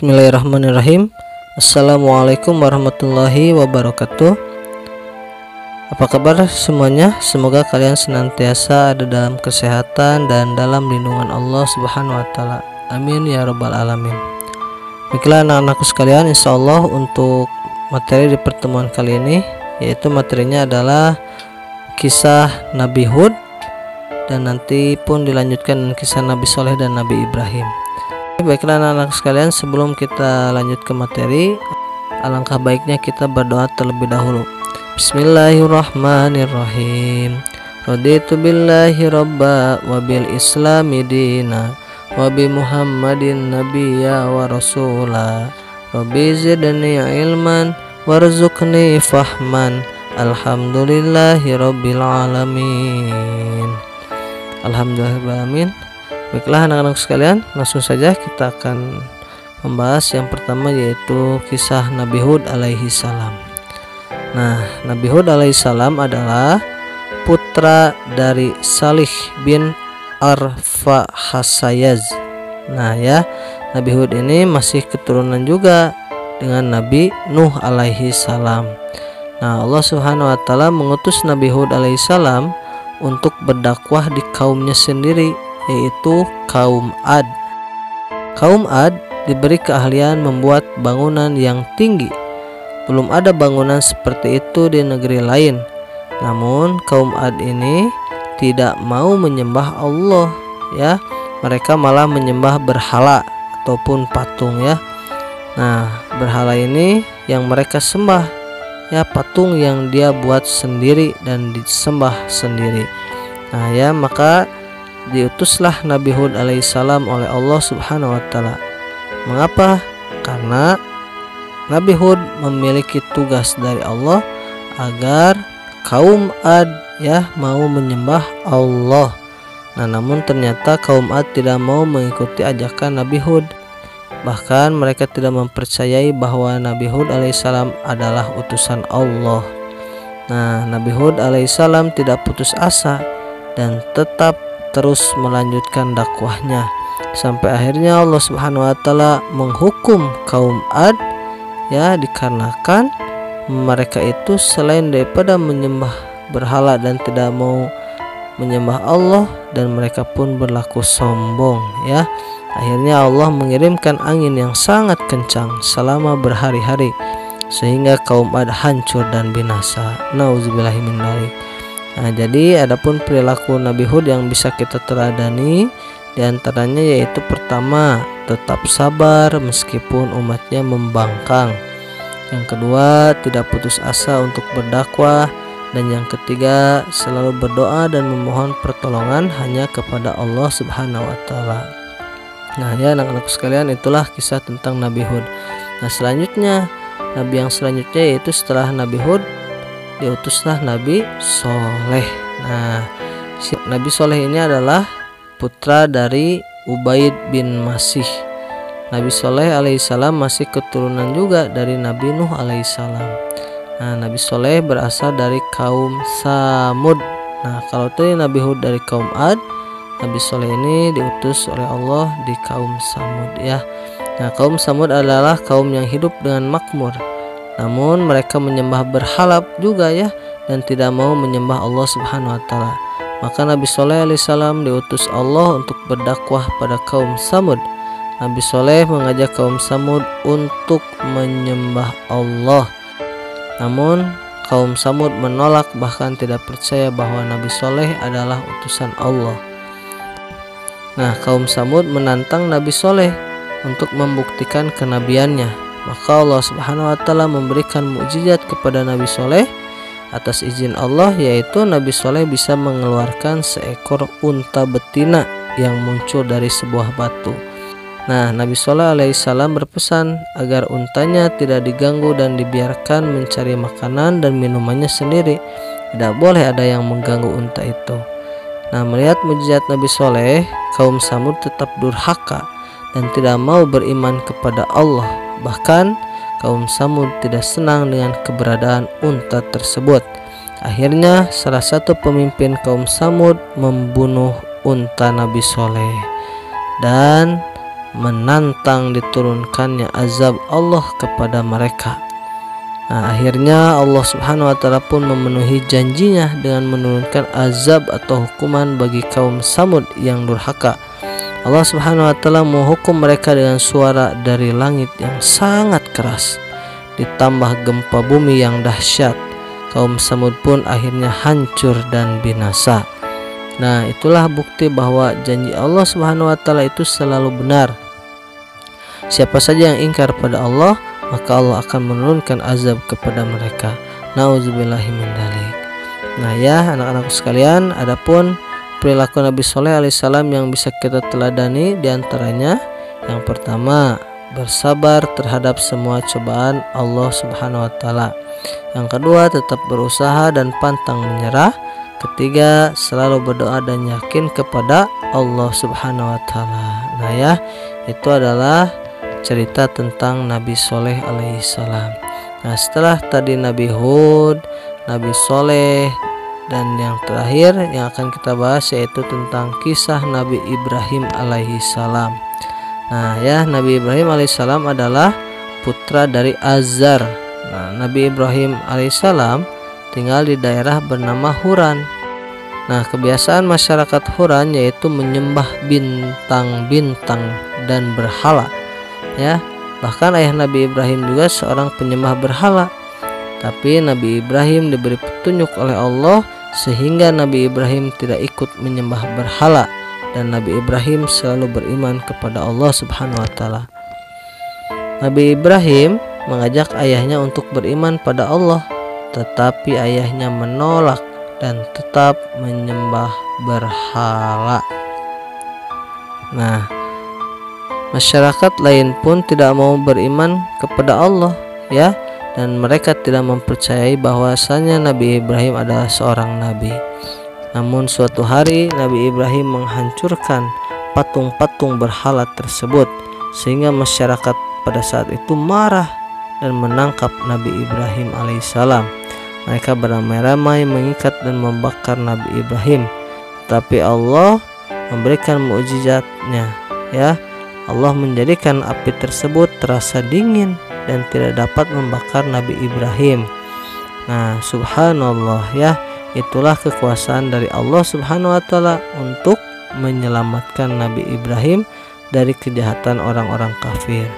Bismillahirrahmanirrahim. Assalamualaikum warahmatullahi wabarakatuh. Apa kabar semuanya? Semoga kalian senantiasa ada dalam kesehatan dan dalam lindungan Allah Subhanahu wa taala. Amin ya rabbal alamin. Baiklah anak-anakku sekalian, insyaallah untuk materi di pertemuan kali ini, yaitu materinya adalah kisah Nabi Hud, dan nanti pun dilanjutkan dengan kisah Nabi Soleh dan Nabi Ibrahim. Baiklah anak-anak sekalian, sebelum kita lanjut ke materi, alangkah baiknya kita berdoa terlebih dahulu. Bismillahirrahmanirrahim. Raditu billahi robba wa bil islami dina wa bi muhammadin nabiyya wa rasula. Rabbi zidni ilman warzuqni fahman. Alhamdulillahi rabbil alamin. Alhamdulillahirrahmanirrahim. Baiklah anak-anak sekalian, langsung saja kita akan membahas yang pertama, yaitu kisah Nabi Hud alaihi salam. Nah, Nabi Hud alaihi salam adalah putra dari Salih bin Arfahasayaz. Nah ya, Nabi Hud ini masih keturunan juga dengan Nabi Nuh alaihi salam. Nah, Allah Subhanahu wa taala mengutus Nabi Hud alaihi salam untuk berdakwah di kaumnya sendiri, yaitu kaum Ad. Kaum Ad diberi keahlian membuat bangunan yang tinggi. Belum ada bangunan seperti itu di negeri lain. Namun kaum Ad ini tidak mau menyembah Allah, ya. Mereka malah menyembah berhala ataupun patung, ya. Nah, berhala ini yang mereka sembah, ya, patung yang dia buat sendiri dan disembah sendiri. Nah ya, maka diutuslah Nabi Hud alaihissalam oleh Allah Subhanahu wa taala. Mengapa? Karena Nabi Hud memiliki tugas dari Allah agar kaum Ad, ya, mau menyembah Allah. Nah, namun ternyata kaum Ad tidak mau mengikuti ajakan Nabi Hud. Bahkan mereka tidak mempercayai bahwa Nabi Hud alaihissalam adalah utusan Allah. Nah, Nabi Hud alaihissalam tidak putus asa dan tetap terus melanjutkan dakwahnya sampai akhirnya Allah Subhanahu wa taala menghukum kaum Ad, ya, dikarenakan mereka itu selain daripada menyembah berhala dan tidak mau menyembah Allah, dan mereka pun berlaku sombong, ya. Akhirnya Allah mengirimkan angin yang sangat kencang selama berhari-hari sehingga kaum Ad hancur dan binasa. Nauzubillahi min dzalik. Nah, jadi adapun perilaku Nabi Hud yang bisa kita teladani diantaranya yaitu pertama, tetap sabar meskipun umatnya membangkang. Yang kedua, tidak putus asa untuk berdakwah. Dan yang ketiga, selalu berdoa dan memohon pertolongan hanya kepada Allah Subhanahu wa taala. Nah ya anak-anak sekalian, itulah kisah tentang Nabi Hud. Nah, selanjutnya, nabi yang selanjutnya yaitu setelah Nabi Hud diutuslah Nabi Soleh. Nah, si Nabi Soleh ini adalah putra dari Ubaid bin Masih. Nabi Soleh alaihissalam masih keturunan juga dari Nabi Nuh alaihissalam. Nah, Nabi Soleh berasal dari kaum Samud. Nah, kalau tadi Nabi Hud dari kaum Ad, Nabi Soleh ini diutus oleh Allah di kaum Samud, ya. Nah, kaum Samud adalah kaum yang hidup dengan makmur. Namun mereka menyembah berhala juga, ya, dan tidak mau menyembah Allah Subhanahu wa taala. Maka Nabi Soleh alaihissalam diutus Allah untuk berdakwah pada kaum Samud. Nabi Soleh mengajak kaum Samud untuk menyembah Allah. Namun kaum Samud menolak, bahkan tidak percaya bahwa Nabi Soleh adalah utusan Allah. Nah, kaum Samud menantang Nabi Soleh untuk membuktikan kenabiannya. Maka Allah Subhanahu wa taala memberikan mukjizat kepada Nabi Soleh atas izin Allah, yaitu Nabi Soleh bisa mengeluarkan seekor unta betina yang muncul dari sebuah batu. Nah, Nabi Soleh alaihissalam berpesan agar untanya tidak diganggu dan dibiarkan mencari makanan dan minumannya sendiri. Tidak boleh ada yang mengganggu unta itu. Nah, melihat mukjizat Nabi Soleh, kaum Samud tetap durhaka dan tidak mau beriman kepada Allah. Bahkan kaum Samud tidak senang dengan keberadaan unta tersebut. Akhirnya salah satu pemimpin kaum Samud membunuh unta Nabi Soleh, dan menantang diturunkannya azab Allah kepada mereka. Nah, akhirnya Allah Subhanahu wa taala pun memenuhi janjinya dengan menurunkan azab atau hukuman bagi kaum Samud yang durhaka. Allah Subhanahu wa taala menghukum mereka dengan suara dari langit yang sangat keras, ditambah gempa bumi yang dahsyat. Kaum Samud pun akhirnya hancur dan binasa. Nah, itulah bukti bahwa janji Allah Subhanahu wa taala itu selalu benar. Siapa saja yang ingkar pada Allah, maka Allah akan menurunkan azab kepada mereka. Nauzubillahi min dzalik. Nah ya anak-anakku sekalian, adapun perilaku Nabi Soleh alaihissalam yang bisa kita teladani diantaranya, yang pertama, bersabar terhadap semua cobaan Allah Subhanahu wa taala. Yang kedua, tetap berusaha dan pantang menyerah. Ketiga, selalu berdoa dan yakin kepada Allah Subhanahu wa taala. Nah ya, itu adalah cerita tentang Nabi Soleh alaihissalam. Nah, setelah tadi Nabi Hud, Nabi Soleh, dan yang terakhir yang akan kita bahas yaitu tentang kisah Nabi Ibrahim alaihissalam. Nah ya, Nabi Ibrahim alaihissalam adalah putra dari Azar. Nah, Nabi Ibrahim alaihissalam tinggal di daerah bernama Huran. Nah, kebiasaan masyarakat Huran yaitu menyembah bintang-bintang dan berhala. Ya, bahkan ayah Nabi Ibrahim juga seorang penyembah berhala. Tapi Nabi Ibrahim diberi petunjuk oleh Allah sehingga Nabi Ibrahim tidak ikut menyembah berhala, dan Nabi Ibrahim selalu beriman kepada Allah Subhanahu wa taala. Nabi Ibrahim mengajak ayahnya untuk beriman pada Allah, tetapi ayahnya menolak dan tetap menyembah berhala. Nah, masyarakat lain pun tidak mau beriman kepada Allah ya, dan mereka tidak mempercayai bahwasanya Nabi Ibrahim adalah seorang nabi. Namun suatu hari Nabi Ibrahim menghancurkan patung-patung berhala tersebut, sehingga masyarakat pada saat itu marah dan menangkap Nabi Ibrahim alaihissalam. Mereka beramai-ramai mengikat dan membakar Nabi Ibrahim, tapi Allah memberikan mukjizatnya ya. Allah menjadikan api tersebut terasa dingin dan tidak dapat membakar Nabi Ibrahim. Nah, subhanallah ya, itulah kekuasaan dari Allah Subhanahu wa taala untuk menyelamatkan Nabi Ibrahim dari kejahatan orang-orang kafir.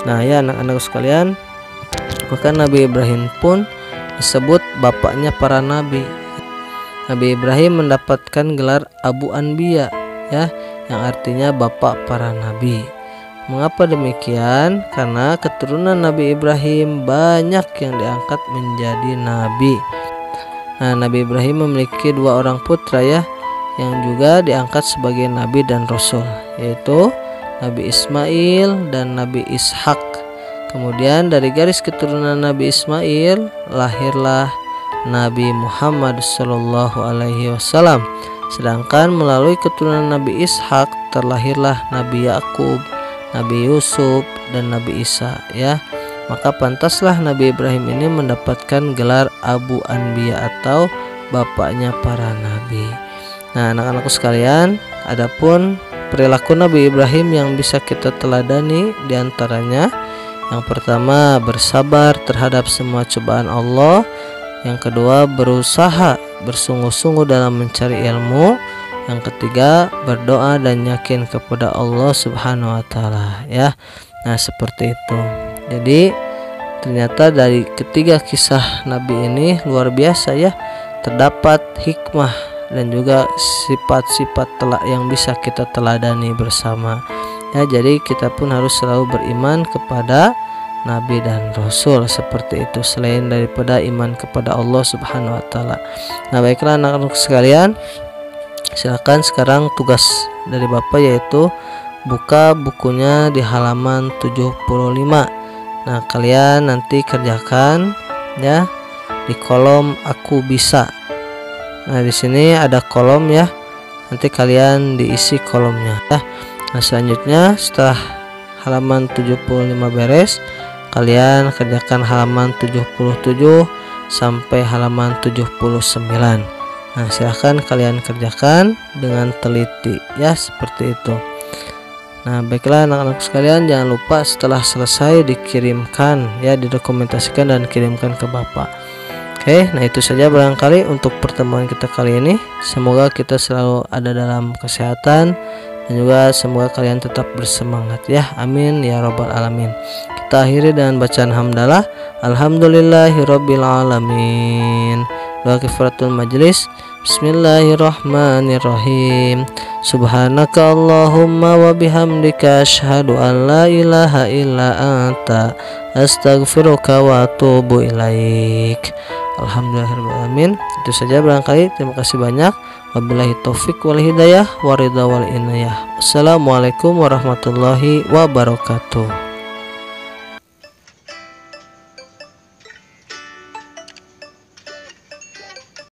Nah ya anak-anak sekalian, maka Nabi Ibrahim pun disebut bapaknya para nabi. Nabi Ibrahim mendapatkan gelar Abu Anbiya ya, yang artinya bapak para nabi. Mengapa demikian? Karena keturunan Nabi Ibrahim banyak yang diangkat menjadi nabi. Nah, Nabi Ibrahim memiliki dua orang putra ya, yang juga diangkat sebagai nabi dan rasul, yaitu Nabi Ismail dan Nabi Ishak. Kemudian dari garis keturunan Nabi Ismail lahirlah Nabi Muhammad Shallallahu Alaihi Wasallam. Sedangkan melalui keturunan Nabi Ishak terlahirlah Nabi Yakub, Nabi Yusuf, dan Nabi Isa ya. Maka pantaslah Nabi Ibrahim ini mendapatkan gelar Abu Anbiya atau bapaknya para nabi. Nah anak-anakku sekalian, adapun perilaku Nabi Ibrahim yang bisa kita teladani diantaranya, yang pertama bersabar terhadap semua cobaan Allah. Yang kedua, berusaha bersungguh-sungguh dalam mencari ilmu. Yang ketiga, berdoa dan yakin kepada Allah Subhanahu wa taala ya. Nah, seperti itu. Jadi, ternyata dari ketiga kisah Nabi ini luar biasa ya. Terdapat hikmah dan juga sifat-sifat yang bisa kita teladani bersama. Ya, jadi kita pun harus selalu beriman kepada Nabi dan Rasul seperti itu, selain daripada iman kepada Allah Subhanahu wa taala. Nah, baiklah anak-anak sekalian, silakan sekarang tugas dari Bapak yaitu buka bukunya di halaman 75. Nah, kalian nanti kerjakan ya di kolom aku bisa. Nah, di sini ada kolom ya. Nanti kalian diisi kolomnya ya. Nah, selanjutnya setelah halaman 75 beres, kalian kerjakan halaman 77 sampai halaman 79. Nah, silahkan kalian kerjakan dengan teliti ya, seperti itu. Nah, baiklah anak-anak sekalian, jangan lupa setelah selesai dikirimkan ya, didokumentasikan dan kirimkan ke Bapak. Oke, nah itu saja barangkali untuk pertemuan kita kali ini. Semoga kita selalu ada dalam kesehatan dan juga semoga kalian tetap bersemangat ya. Amin ya rabbal alamin. Kita akhiri dengan bacaan hamdalah. Alhamdulillahirabbil alamin. Doa kifaratul majlis. Bismillahirrahmanirrahim. Subhanaka Allahumma wa bihamdika asyhadu an la ilaha illa anta astaghfiruka wa atubu ilaik. Alhamdulillahirrahmanirrahim. Itu saja barangkali. Terima kasih banyak. Wabillahi taufik wal hidayah waridha wal inayah. Assalamualaikum warahmatullahi wabarakatuh.